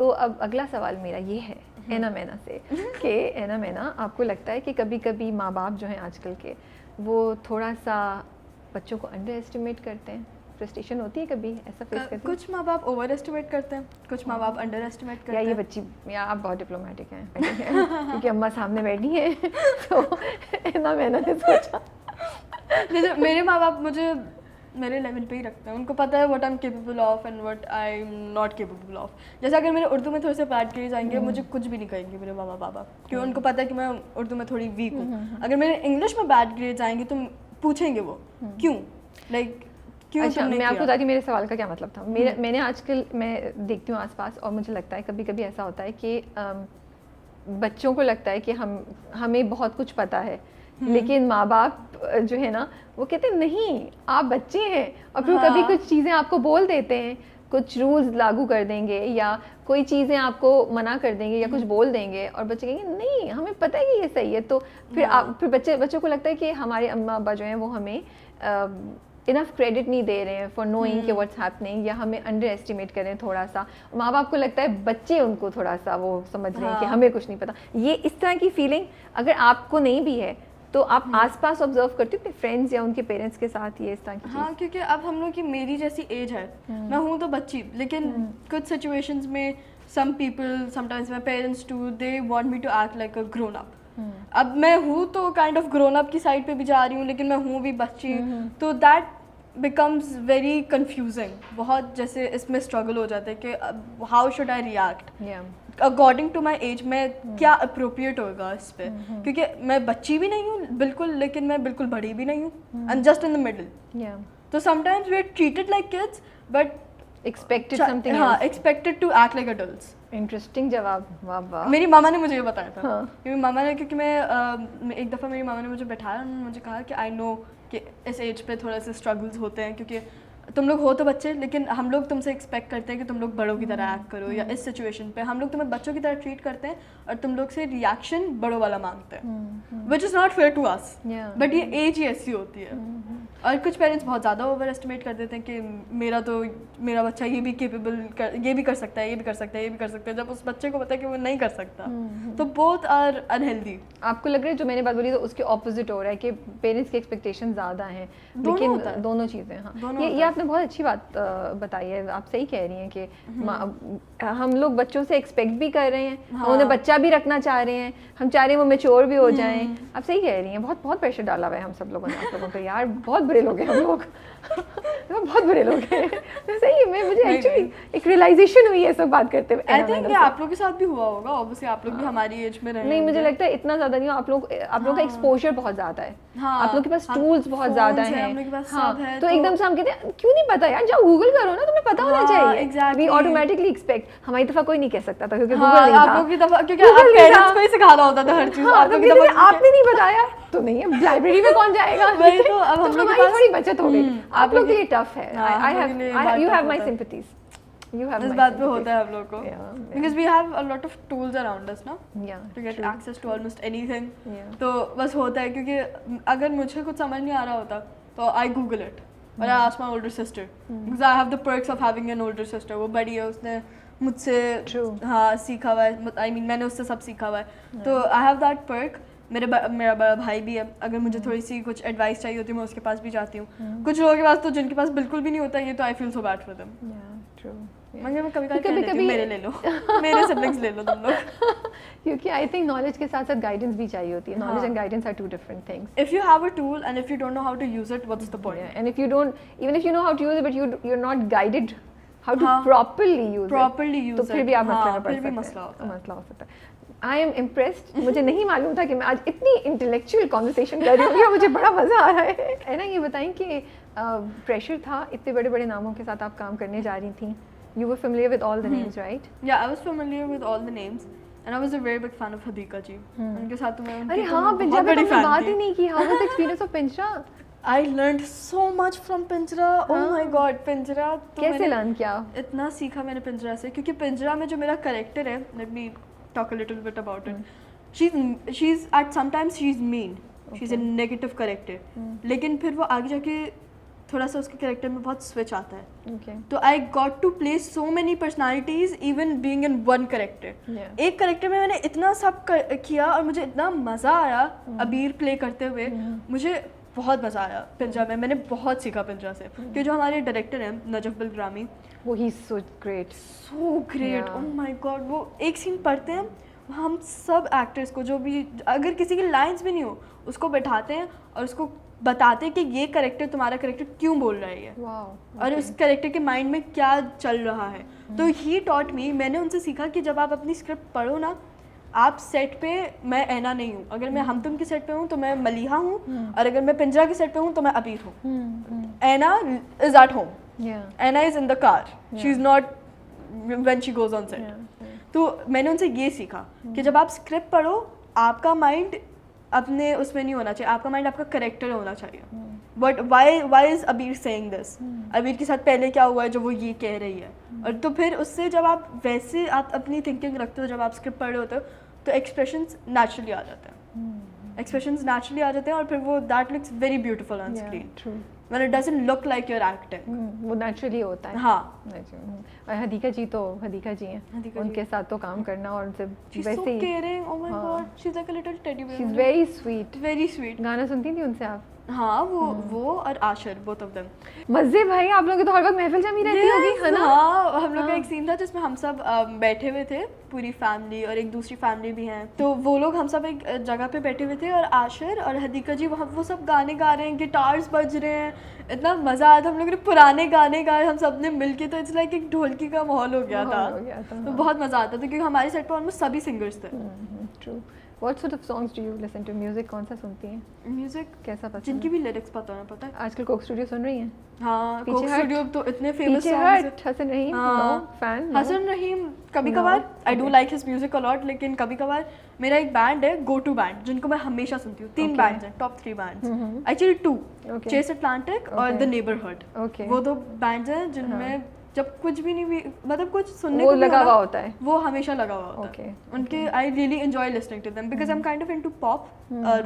तो अब अगला सवाल मेरा ये है एना मैना से कि एना मैना, आपको लगता है कि कभी कभी माँ बाप जो हैं आजकल के, वो थोड़ा सा बच्चों को अंडर एस्टिमेट करते हैं? फ्रस्ट्रेशन होती है कभी, ऐसा फेस करते हैं? कुछ माँ बाप ओवर एस्टिमेट करते हैं, कुछ माँ बाप अंडर एस्टिमेट करते हैं। या ये बच्ची, या आप बहुत डिप्लोमेटिक हैं क्योंकि अम्मा सामने बैठी है तो एना मैना ने सोचा जैसे मेरे माँ बाप मुझे मेरे लेवल पे ही रखते हैं, उनको पता है what I am capable of and what I am not capable of. जैसे अगर मेरे उर्दू में थोड़े से बैड ग्रेड्स आएंगे, मुझे कुछ भी नहीं कहेंगे मेरे मामा पापा, क्योंकि उनको पता है कि मैं उर्दू में थोड़ी वीक हूँ। अगर मेरे इंग्लिश में बैड ग्रेड्स आएंगे तो पूछेंगे वो क्यों, लाइक क्यों। अच्छा, मैं आपको बताती हूँ मेरे सवाल का क्या मतलब था। मैंने आजकल मैं देखती हूँ आसपास, और मुझे लगता है कभी कभी ऐसा होता है कि बच्चों को लगता है कि हमें बहुत कुछ पता है, लेकिन माँ बाप जो है ना वो कहते हैं नहीं आप बच्चे हैं, और फिर कभी कुछ चीज़ें आपको बोल देते हैं, कुछ रूल्स लागू कर देंगे या कोई चीज़ें आपको मना कर देंगे या कुछ बोल देंगे, और बच्चे कहेंगे नहीं हमें पता है कि ये सही है। तो फिर बच्चों को लगता है कि हमारे अम्मा अब्बा जो हैं वो हमें इनफ क्रेडिट नहीं दे रहे हैं फॉर नोइंग कि व्हाट्स हैपनिंग, या हमें अंडर एस्टिमेट कर रहे हैं थोड़ा सा। माँ बाप को लगता है बच्चे उनको थोड़ा सा वो समझ रहे हैं कि हमें कुछ नहीं पता। ये इस तरह की फीलिंग अगर आपको नहीं भी है तो आप आसपास ऑब्जर्व करते हो अपने फ्रेंड्स या उनके पेरेंट्स के साथ ये इस तरह की? हाँ, क्योंकि अब हम लोग की मेरी जैसी एज है, मैं हूँ तो बच्ची, लेकिन कुछ सिचुएशंस में some people, sometimes my parents too, they want me to act like a grown up. अब मैं हूँ तो काइंड ऑफ ग्रोन अप की साइड पे भी जा रही हूँ, लेकिन मैं हूँ भी बच्ची, तो दैट बिकम्स वेरी कंफ्यूजिंग। बहुत जैसे इसमें स्ट्रगल हो जाता है कि how should I react according to my age, में क्या अप्रोप्रिएट होगा इस पे, क्योंकि मैं बच्ची भी नहीं हूँ बिल्कुल, लेकिन मैं बिल्कुल बड़ी भी नहीं हूँ, I am just in the middle. तो sometimes we are treated like kids but expected something, हाँ, expected to act like adults. Interesting जवाब, वाह वाह। मेरी मामा ने मुझे ये बताया था। हाँ। क्योंकि मामा ने, क्योंकि मैं एक दफ़ा मेरी मामा ने मुझे बैठाया, उन्होंने मुझे कहा कि आई नो कि इस एज पे थोड़े से स्ट्रगल्स होते हैं, क्योंकि तुम लोग हो तो बच्चे, लेकिन हम लोग तुमसे एक्सपेक्ट करते हैं कि तुम लोग बड़ों की तरह एक्ट करो, या इस सिचुएशन पे हम लोग तुम्हें बच्चों की तरह ट्रीट करते हैं और तुम लोग से रिएक्शन बड़ों वाला मांगते हैं, which is not fair to us. But ये एज ही ऐसी होती है। और कुछ पेरेंट्स बहुत ज़्यादा ओवर एस्टिमेट कर देते हैं कि मेरा बच्चा ये भी ये भी कर सकता है, ये भी कर सकता है, ये भी कर सकता है, जब उस बच्चे को पता है कि वो नहीं कर सकता। तो बोथ आर अनहेल्दी। आपको लग रहा है जो मैंने बात बोली तो उसके ऑपोजिट हो रहा है कि पेरेंट्स की एक्सपेक्टेशन ज़्यादा हैं, लेकिन दोनों चीज़ें। हाँ, ये आपने बहुत अच्छी बात बताई है। आप सही कह रही हैं कि हम लोग बच्चों से एक्सपेक्ट भी कर रहे हैं, हम उन्हें बच्चा भी रखना चाह रहे हैं, हम चाह रहे हैं वो मैच्योर भी हो जाएं। आप सही कह रही हैं, बहुत बहुत प्रेशर डाला हुआ है हम सब लोगों ने आप लोगों पे। यार बहुत बुरे लोग हैं हम लोग बहुत बुरे लोग हैं। तो सही है, मुझे एक्चुअली एक रियलाइजेशन हुई है सब बात करते हुए। आई थिंक आप लोग के साथ भी हुआ होगा, ऑब्वियसली आप लोग भी हमारी एज में रहे। नहीं, मुझे लगता है इतना ज़्यादा नहीं हो। आप लोग का एक्सपोजर बहुत ज़्यादा है, आप लोग के पास टूल्स बहुत ज़्यादा हैं, तो एकदम से हम कहते हैं क्यों नहीं पता यार, जाओ गूगल करो ना, तुम्हें पता होना चाहिए। We automatically expect. हमारी दफा कोई नहीं कह सकता था क्योंकि गूगल नहीं था। आप लोग की दफा क्योंकि आप पेरेंट्स को ही सिखाना होता था हर चीज़। आप लोग की दफा आपने नहीं बताया तो नहीं है, लाइब्रेरी में कौन जाएगा? वही तो, अब हम लोग के पास थोड़ी बचत हो गई। आप लोग के लिए टफ है। You have my sympathies. इस बात पे होता है हम लोग को, because we have a lot of tools around us ना, to get access to almost anything. तो बस होता है, क्योंकि अगर मुझे कुछ समझ नहीं आ रहा होता तो I Google it और I ask my older sister, because I have the perks of having an older sister. वो बड़ी है, उसने मुझसे हाँ सीखा हुआ है, I mean मैंने उससे सब सीखा हुआ है, तो I have that perk. मेरा बड़ा भाई भी है, अगर मुझे थोड़ी सी कुछ एडवाइस चाहिए होती है मैं उसके पास भी जाती हूँ। कुछ लोगों के पास तो जिनके पास बिल्कुल भी नहीं होता ये, तो I feel so bad for them. मैं कभी मेरे ले लो मेरे सिबलिंग्स ले लो तुम लोग। क्योंकि आई थिंक नॉलेज के साथ साथ गाइडेंस भी चाहिए होती है। Knowledge and guidance are two different things. If you have a tool and if you don't know how to use it, what's the point? And if you don't, even if you know how to use it but you are not guided how to properly use it, तो फिर भी आप मसला हो सकता है। I am impressed. मुझे नहीं मालूम था कि मैं आज इतनी इंटेलेक्चुअल कॉन्वर्सेशन कर रही हूँ, मुझे बड़ा मज़ा आ रहा है ना। ये बताएं कि प्रेशर था, इतने बड़े बड़े नामों के साथ आप काम करने जा रही थी। You were familiar with all the names, right? Yeah, I was familiar with all the names, and I was a very big fan of Hadika ji. उनके साथ तो मैं अरे हाँ, पिंजरा पे हमने बात ही नहीं की। How was the experience of पिंजरा? I learned so much from पिंजरा. Oh my God, पिंजरा तो कैसे लर्न किया? इतना सीखा मैंने पिंजरा से, क्योंकि पिंजरा में जो मेरा कैरेक्टर है, let me talk a little bit about it. She's at sometimes she's mean. She's a negative character. लेकिन फिर वो आगे जाके थोड़ा सा उसके कैरेक्टर में बहुत स्विच आता है। okay. तो I got to play so many personalities even being in one character. एक कैरेक्टर में मैंने इतना सब किया और मुझे इतना मज़ा आया अबीर प्ले करते हुए। मुझे बहुत मज़ा आया पिंजरा में, मैंने बहुत सीखा पिंजरा से। कि जो हमारे डायरेक्टर हैं नजफ बिलग्रामी, वो ही so great oh my god, वो एक सीन पढ़ते हैं, हम सब एक्टर्स को जो भी अगर किसी की लाइंस भी नहीं हो उसको बैठाते हैं और उसको बताते हैं कि ये कैरेक्टर तुम्हारा कैरेक्टर क्यों बोल रहा है और उस कैरेक्टर के माइंड में क्या चल रहा है। तो ही टॉट मी, मैंने उनसे सीखा कि जब आप अपनी स्क्रिप्ट पढ़ो ना, आप सेट पे, मैं ऐना नहीं हूँ, अगर मैं हम तुम के सेट पे हूँ तो मैं मलिहा हूँ, और अगर मैं पिंजरा के सेट पे हूँ तो मैं अबीर हूँ। Anna is at home, Anna is in the car, she is not when she goes on set. तो मैंने उनसे ये सीखा कि जब आप स्क्रिप्ट पढ़ो, आपका माइंड अपने उसमें नहीं होना चाहिए, आपका माइंड आपका करेक्टर होना चाहिए। बट वाई इज अबीर सेइंग दिस, अबीर के साथ पहले क्या हुआ है जो वो ये कह रही है। और तो फिर उससे जब आप वैसे आप अपनी थिंकिंग रखते हो, जब आप स्क्रिप्ट पढ़ रहे होते हो, तो एक्सप्रेशंस नेचुरली आ जाते हैं, एक्सप्रेशंस नेचुरली आ जाते हैं, और फिर वो that looks very beautiful on screen when it doesn't look like you're acting। वो नेचुरली होता है। हाँ। और हदीका जी हैं, उनके साथ तो काम करना और उनसे वैसे ही caring, oh my god, she's like a little teddy bear, she's very sweet। गाना सुनती थी उनसे आप? हाँ, वो और आशर, both of them। मजे भाई, आप लोग तो हर वक्त महफिल जमी रहती होगी, है ना? हाँ, हम लोग का एक सीन था जिसमें हम सब बैठे हुए थे, पूरी फैमिली और एक दूसरी फैमिली भी हैं। तो वो लोग, हम सब एक जगह पे बैठे हुए थे और आशर और हदीका जी वहाँ वो सब गाने गा रहे हैं, गिटार्स बज रहे हैं, इतना मज़ा आया था। हम लोगों ने पुराने गाने गाए हम सब ने मिल के, तो इट्स लाइक एक ढोलकी का माहौल हो गया था। तो बहुत मज़ा आता था क्योंकि हमारे सेट पर ऑलमोस्ट सभी सिंगर्स थे। True. What sort of songs do you listen to? Music कौन सा सुनती हैं? म्यूजिक कैसा पसंद? जिनकी भी लिरिक्स पता है। आजकल कोक स्टूडियो सुन रही हैं? हाँ, कोक स्टूडियो तो इतने फेमस सॉन्ग्स। हसन रहीम, फैन? हसन रहीम कभी कभार, I do like his music a lot, लेकिन कभी कभार मेरा एक बैंड है, गो टू बैंड, जिनको मैं हमेशा सुनती हूँ। 3 बैंड्स हैं, top 3 bands, actually 2, Chase Atlantic और द नेबरहुड। वो 2 बैंड्स हैं जिनमें जब कुछ भी नहीं, मतलब कुछ सुनने को लगा हुआ होता है, वो हमेशा लगा हुआ होता है उनके। I really enjoy listening to them because I am kind of into pop,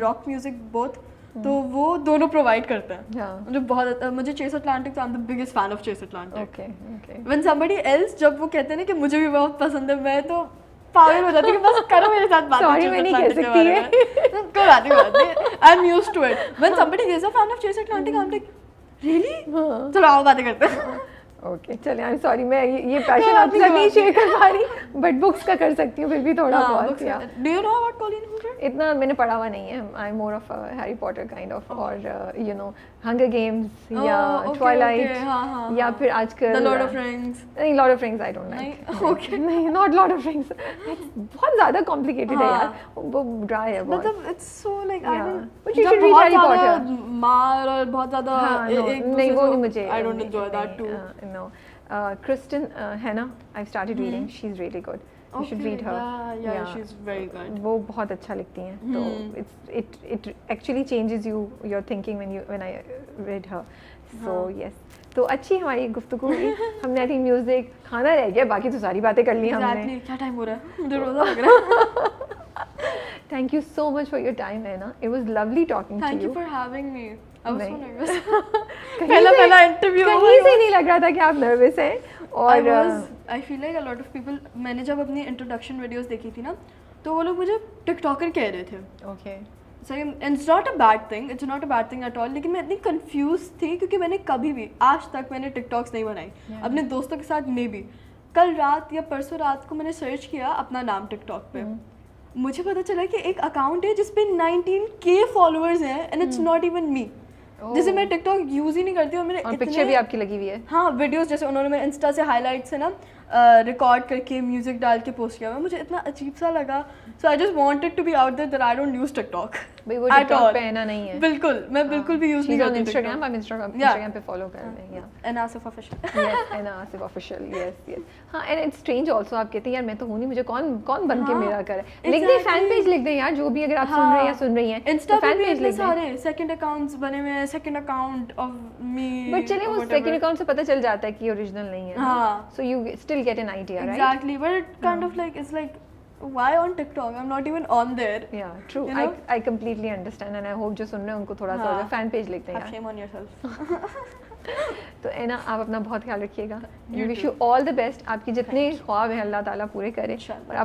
rock music both. तो वो दोनों प्रोवाइड करते हैं मुझे बहुत। मुझे चेस अटलांटिक, तो I am the biggest fan of Chase Atlantic. When somebody else, जब वो कहते हैं ना कि मुझे भी बहुत पसंद है, मैं तो पागल हो जाती हूँ कि बस करो मेरे साथ बात। सॉरी, मैं नहीं कह सकती है। कोई बात नहीं, I am used to it. When somebody is a fan of Chase Atlantic, I am like really, चलो आओ बातें करते हैं। ओके, चलिए, आई एम सॉरी, मैं ये पैशन आपके साथ नहीं शेयर कर पा रही, बट बुक्स का कर सकती हूँ फिर भी थोड़ा बहुत। Do you know about Colleen Hoover? इतना मैंने पढ़ा हुआ नहीं है, I am more of Harry Potter kind of, और यू नो हंगर गेम्स या ट्वाइलाइट, या फिर आजकल द लॉर्ड ऑफ रिंग्स। नहीं, Lord of rings I don't like. Okay, नहीं, नॉट लॉर्ड ऑफ रिंग्स, बहुत ज्यादा कॉम्प्लिकेटेड है यार, वो ड्राई है बहुत। मतलब it's so like I don't, but you should read Harry Potter. मार और बहुत ज्यादा नहीं, वो नहीं मुझे, I don't enjoy that too. No, Kristen Hanna, I've started reading. She's really good. You should read her. Yeah, she's very good. वो बहुत अच्छा लिखती हैं, तो it actually changes your thinking when I read her. So yes. तो अच्छी हमारी गुफ्तगू हुई। हमने आई थिंक म्यूजिक, खाना रह गया, बाकी तो सारी बातें कर ली हमने। क्या टाइम हो रहा है? मुझे रोज़ा लग रहा है। Thank you so much for your time, Anna. It was lovely talking to you. Thank you for having me. I was so nervous. पहला इंटरव्यू, कहीं से नहीं लग रहा था कि आप नर्वस हैं। और I feel like a lot of people, मैंने जब अपनी इंट्रोडक्शन वीडियोस देखी थी ना, तो वो लोग मुझे टिकटॉकर कह रहे थे। Okay, so it's not a bad thing, it's not a bad thing at all, लेकिन मैं इतनी कंफ्यूज थी क्योंकि मैंने कभी भी आज तक मैंने टिकटॉक्स नहीं बनाई अपने दोस्तों के साथ। मे बी कल रात या परसों रात को मैंने सर्च किया अपना नाम टिकटॉक पे, मुझे पता चला कि एक अकाउंट है जिसपे 19K फॉलोअर्स हैं एंड इट्स नॉट इवन मी। जैसे मैं टिकटॉक यूज ही नहीं करती हूँ, और पिक्चर भी आपकी लगी हुई है। हाँ, वीडियोस जैसे उन्होंने मेरे इंस्टा से हाइलाइट से ना रिकॉर्ड करके म्यूजिक डाल के पोस्ट किया हुआ, मुझे इतना अजीब सा लगा। So I just wanted to be out there that I don't use TikTok. भाई वो टिकटॉक पे है ना, नहीं है बिल्कुल, मैं बिल्कुल भी यूज नहीं करती। इंस्टाग्राम, आप इंस्टाग्राम पे फॉलो कर लें। या एना आसिफ ऑफिशियल, यस, एना आसिफ ऑफिशियल, यस। हाँ, एंड इट्स स्ट्रेंज आल्सो, आप कहते हैं यार मैं तो हूं नहीं, मुझे कौन बन के मेरा करे। लिख दें, फैन पेज लिख दें यार, जो भी अगर आप सुन रहे हैं या सुन रही हैं, इंस्टा फैन पेज लिख दें। सारे सेकंड अकाउंट्स बने हुए हैं, second account of me, but चलिए वो सेकंड अकाउंट से पता चल जाता है कि ओरिजिनल नहीं है। हाँ, so you still get an idea, right? Exactly, but it kind of like, it's like, why on TikTok? I'm not even on there. Yeah, true. You know? I completely understand, and I hope जो सुन रहे हैं उनको थोड़ा सा fan page लिखते हैं यार। Have shame on yourself. तो है ना, आप अपना बहुत ख्याल रखिएगा। We wish you all the best. आपकी जितने ख्वाब हैं अल्लाह ताला पूरे करे और आप